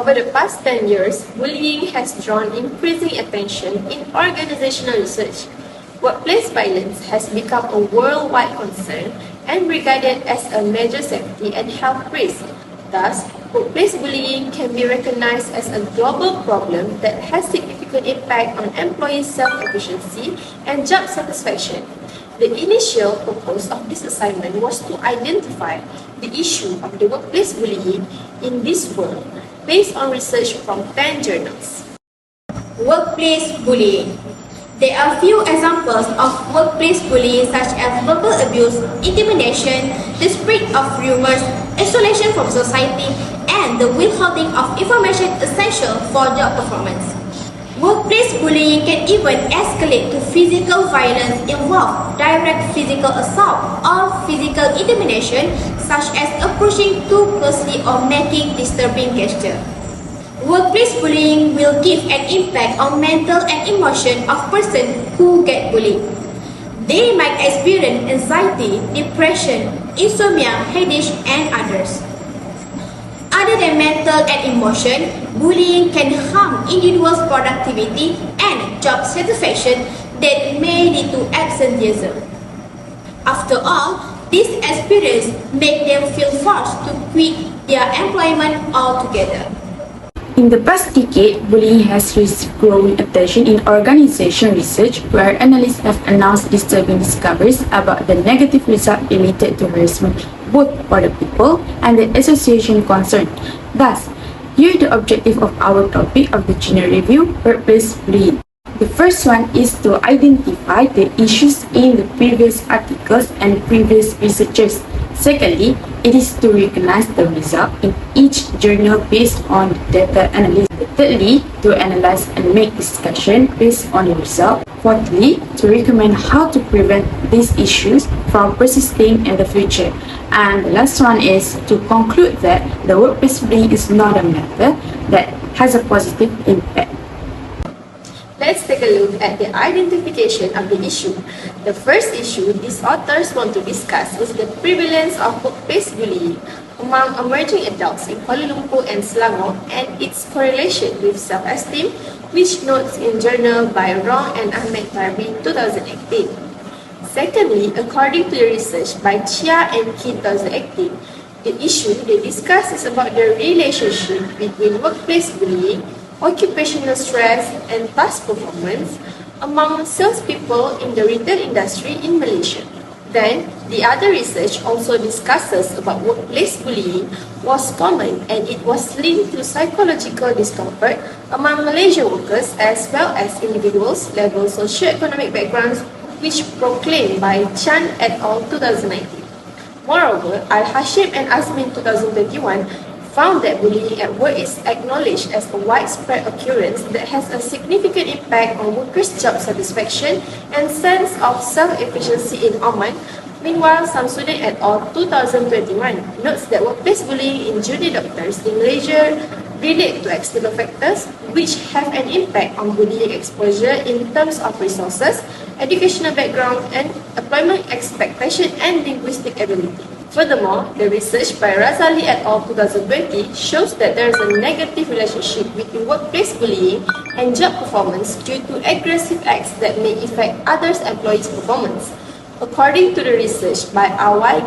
Over the past 10 years, bullying has drawn increasing attention in organizational research. Workplace violence has become a worldwide concern and regarded as a major safety and health risk. Thus, workplace bullying can be recognized as a global problem that has significant impact on employees' self-efficiency and job satisfaction. The initial purpose of this assignment was to identify the issue of the workplace bullying in this world based on research from 10 journals. Workplace bullying. There are few examples of workplace bullying such as verbal abuse, intimidation, the spread of rumors, isolation from society, and the withholding of information essential for job performance. Workplace bullying can even escalate to physical violence, involve direct physical assault or physical intimidation such as approaching too closely or making disturbing gestures. Workplace bullying will give an impact on mental and emotion of person who get bullied. They might experience anxiety, depression, insomnia, headache, and others. Other than mental and emotion, bullying can harm individuals' productivity and job satisfaction that may lead to absenteeism. After all, this experience makes them feel forced to quit their employment altogether. In the past decade, bullying has received growing attention in organizational research where analysts have announced disturbing discoveries about the negative results related to harassment both for the people and the association concerned. Thus, here the objective of our topic of the general review, workplace bullying. The first one is to identify the issues in the previous articles and previous researchers. Secondly, it is to recognize the result in each journal based on the data analysis. Thirdly, to analyze and make discussion based on the result. Fourthly, to recommend how to prevent these issues from persisting in the future. And the last one is to conclude that the workplace bullying is not a matter that has a positive impact. Let's take a look at the identification of the issue. The first issue these authors want to discuss is the prevalence of workplace bullying among emerging adults in Kuala Lumpur and Selangor and its correlation with self-esteem, which notes in journal by Rong and Ahmed Tarbi 2018. Secondly, according to the research by Chia and Kim 2018, the issue they discuss is about the relationship between workplace bullying, occupational stress, and task performance among salespeople in the retail industry in Malaysia. Then, the other research also discusses about workplace bullying was common and it was linked to psychological discomfort among Malaysian workers as well as individuals level socio-economic backgrounds, which proclaimed by Chan et al. 2019. Moreover, Al-Hashim and Azmin 2021 found that bullying at work is acknowledged as a widespread occurrence that has a significant impact on workers' job satisfaction and sense of self-efficiency in Oman. Meanwhile, Samsudin et al. 2021 notes that workplace bullying in junior doctors in Malaysia relate to external factors which have an impact on bullying exposure in terms of resources, educational background, and employment expectation and linguistic ability. Furthermore, the research by Razali et al. 2020 shows that there is a negative relationship between workplace bullying and job performance due to aggressive acts that may affect others' employees' performance. According to the research by Awai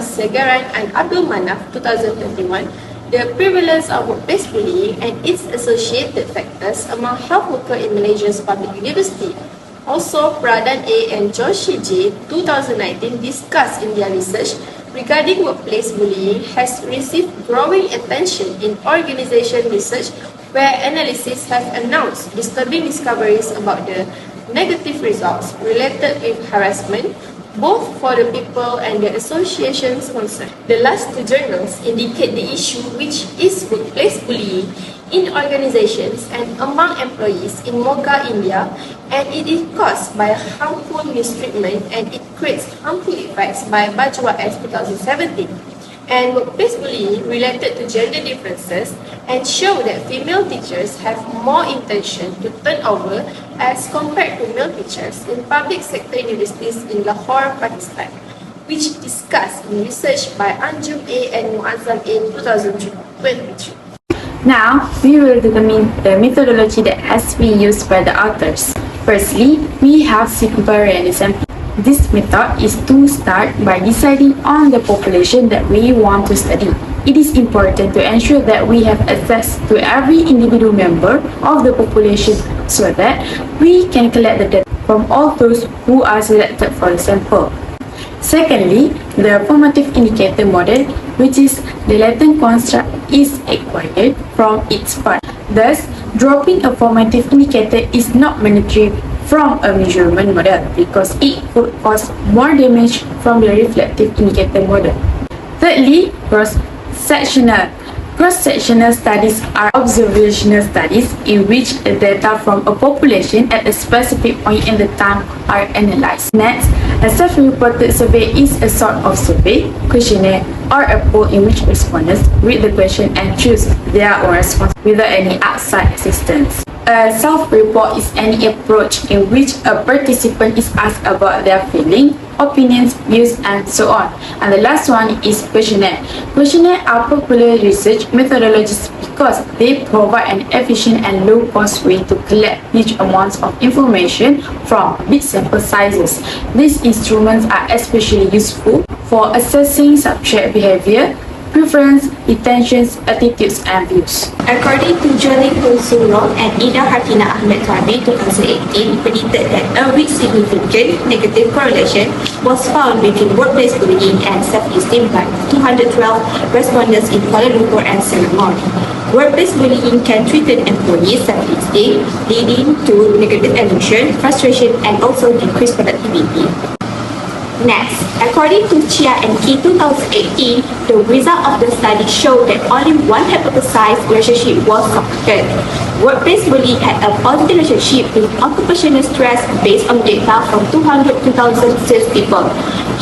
Segaran and Abdul Manaf 2021, the prevalence of workplace bullying and its associated factors among health workers in Malaysia's public university. Also, Pradhan A and Joshi J 2019 discussed in their research regarding workplace bullying has received growing attention in organization research where analysts have announced disturbing discoveries about the negative results related with harassment, both for the people and the associations concerned. The last two journals indicate the issue, which is workplace bullying in organizations and among employees in Moga, India, and it is caused by harmful mistreatment and it creates harmful effects by Bajwa S 2017. And workplace bullying related to gender differences and show that female teachers have more intention to turn over as compared to male teachers in public sector universities in Lahore, Pakistan, which discussed in research by Anjum A and Muazzam A 2023. Now, we will determine the methodology that has been used by the authors. Firstly, we have simple realism. This method is to start by deciding on the population that we want to study. It is important to ensure that we have access to every individual member of the population so that we can collect the data from all those who are selected for the sample. Secondly, the formative indicator model, which is the latent construct, is acquired from its part. Thus, dropping a formative indicator is not mandatory from a measurement model because it could cause more damage from the reflective indicator model. Thirdly, cross-sectional. Cross-sectional studies are observational studies in which the data from a population at a specific point in the time are analyzed. Next, a self-reported survey is a sort of survey, questionnaire, or a poll in which respondents read the question and choose their own response without any outside assistance. A self-report is any approach in which a participant is asked about their feelings, opinions, views, and so on. And the last one is questionnaire. Questionnaire are popular research methodologies because they provide an efficient and low-cost way to collect huge amounts of information from big sample sizes. These instruments are especially useful for assessing subject behavior, preference, intentions, attitudes, and views. According to Jolly Kulsuro and Ida Hartina Ahmed Rabi 2018, predicted that a weak significant negative correlation was found between workplace bullying and self-esteem by 212 respondents in Kuala Lumpur and Selangor. Workplace bullying can threaten employees' self-esteem, leading to negative emotion, frustration, and also decreased productivity. Next, according to Chia and Key 2018, the result of the study showed that only one hypothesized relationship was supported. Workplace bullying had a positive relationship with occupational stress based on data from 200 to 1,000 salespeople.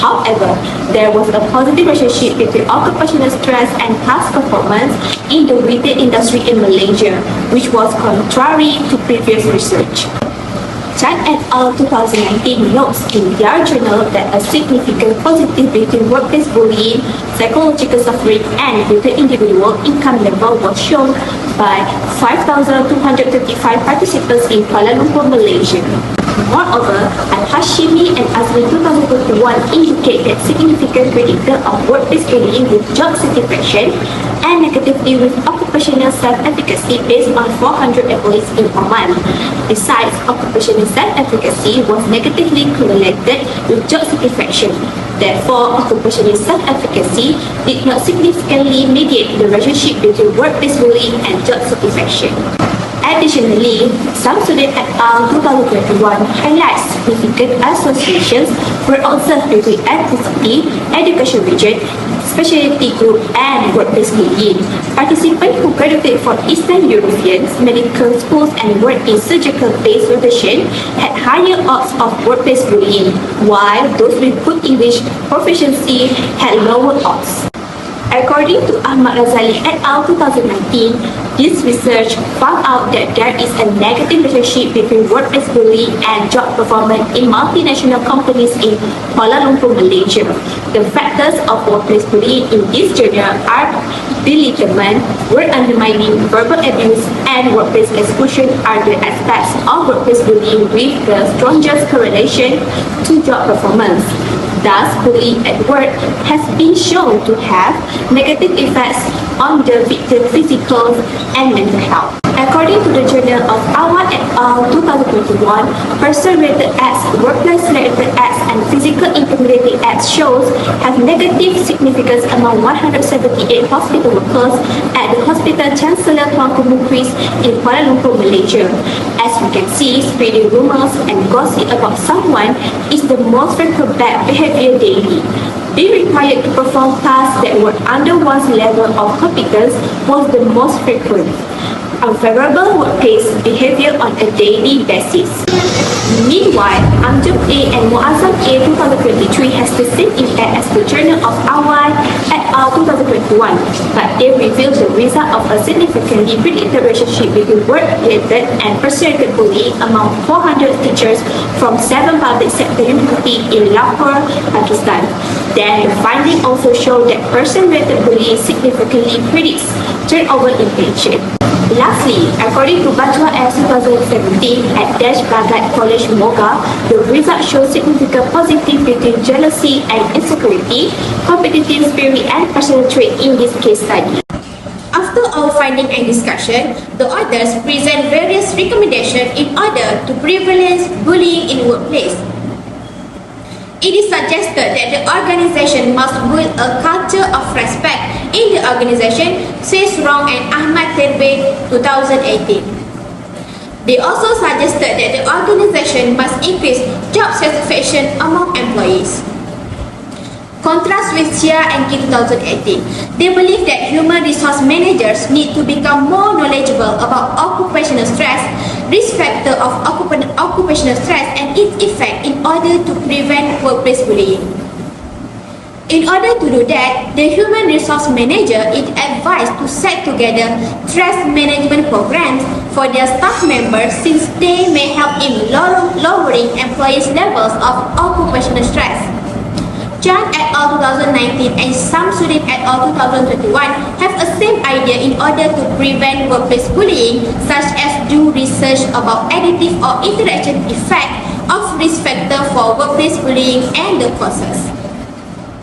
However, there was a positive relationship between occupational stress and past performance in the retail industry in Malaysia, which was contrary to previous research. Chan et al. 2019 notes in their journal that a significant positive between workplace bullying, psychological suffering, and greater individual income level was shown by 5,235 participants in Kuala Lumpur, Malaysia. Moreover, Al-Hashimi and Azmi 2021 indicate that significant predictor of workplace bullying with job satisfaction and negatively with occupational self-efficacy based on 400 employees in Oman. Besides, occupational self-efficacy was negatively correlated with job satisfaction. Therefore, occupational self-efficacy did not significantly mediate the relationship between workplace bullying and job satisfaction. Additionally, Samsudin et al. 2021 highlights significant associations were observed between ethnicity, education region, specialty group, and workplace bullying. Participants who graduated from Eastern European medical schools and worked in surgical-based rotation had higher odds of workplace bullying, while those with good English proficiency had lower odds. According to Ahmad Razali et al. 2019, this research found out that there is a negative relationship between workplace bullying and job performance in multinational companies in Kuala Lumpur, Malaysia. The factors of workplace bullying in this journal are belittlement, work undermining, verbal abuse, and workplace exclusion are the aspects of workplace bullying with the strongest correlation to job performance. Thus, bullying at work has been shown to have negative effects on the victim's physical and mental health. According to the journal of Awad et al. 2021, person-related acts, workplace-related acts, and physical intimidating acts shows have negative significance among 178 hospital workers at the Hospital Chancellor Tuanku Mukhris in Kuala Lumpur, Malaysia. As we can see, spreading rumors and gossip about someone is the most frequent bad behavior daily. Being required to perform tasks that were under one's level of competence was the most frequent. unfavorable workplace behavior on a daily basis. Meanwhile, Anjum A and Muazzam A 2023 has the same impact as the Journal of ALYA et al. 2021, but they reveal the result of a significantly predicted relationship between work-related and person-related bullying among 400 teachers from 7 public sector universities in Lahore, Pakistan. Then the finding also show that person-related bullying significantly predicts turnover in pension. Lastly, according to Bajwa S 2017 at Dash Bhagat College, Moga, the results show significant positive between jealousy and insecurity, competitive spirit and personal trait in this case study. After our finding and discussion, the authors present various recommendations in order to prevent bullying in workplace. It is suggested that the organization must build a culture of respect in the organization, says Rong and Ahmad Terbe 2018. They also suggested that the organization must increase job satisfaction among employees. Contrast with Xia and Ki 2018, they believe that human resource managers need to become more knowledgeable about occupational stress, risk factor of occupational stress and its effect in order to prevent workplace bullying. In order to do that, the human resource manager is advised to set together stress management programs for their staff members since they may help in lowering employees' levels of occupational stress. Chan et al. 2019 and Samsudin et al. 2021 have a same idea in order to prevent workplace bullying, such as do research about additive or interaction effect of risk factor for workplace bullying and the causes.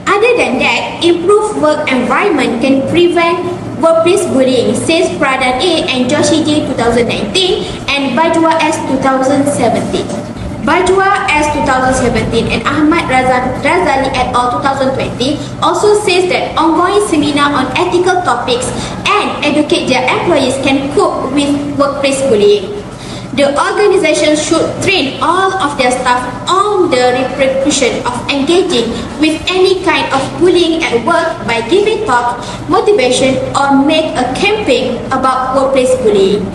Other than that, improved work environment can prevent workplace bullying, says Pradhan A and Joshi J 2019 and Bajwa S 2017. Bajwa S 2017 and Ahmad Razali et al. 2020 also says that ongoing seminar on ethical topics and educate their employees can cope with workplace bullying. The organization should train all of their staff on the repercussion of engaging with any kind of bullying at work by giving talk, motivation, or make a campaign about workplace bullying.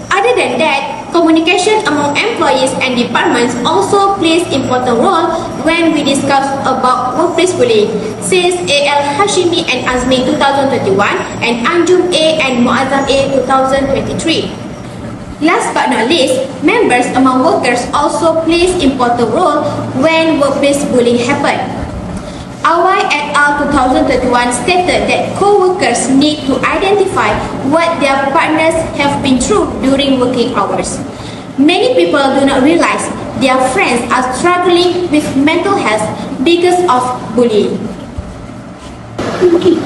Other than that, communication among employees and departments also plays important role when we discuss about workplace bullying, says A.L. Hashimi and Azmi 2021 and Anjum A and Muazzam A 2023. Last but not least, members among workers also plays important role when workplace bullying happen. Awai et al. 2021 stated that co-workers need to identify what their partners have been through during working hours. Many people do not realize their friends are struggling with mental health because of bullying.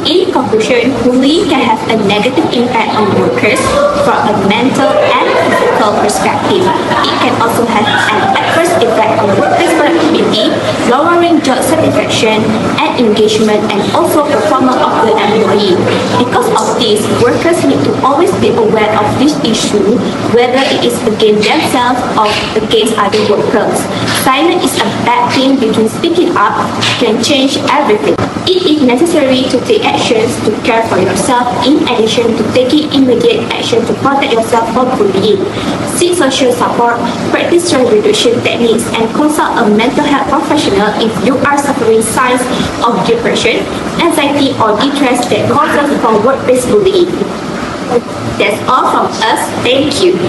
In conclusion, bullying can have a negative impact on workers from a mental and physical perspective. It can also have an adverse effect on workplace productivity, lowering job satisfaction and engagement, and also performance of the employee. Because of this, workers need to always be aware of this issue, whether it is against themselves or against other workers. Silence is a bad thing between speaking up can change everything. It is necessary to take actions to care for yourself in addition to taking immediate action to protect yourself from bullying. Seek social support, practice stress reduction techniques, and consult a mental health professional if you are suffering signs of depression, anxiety, or distress that causes from workplace bullying. That's all from us. Thank you.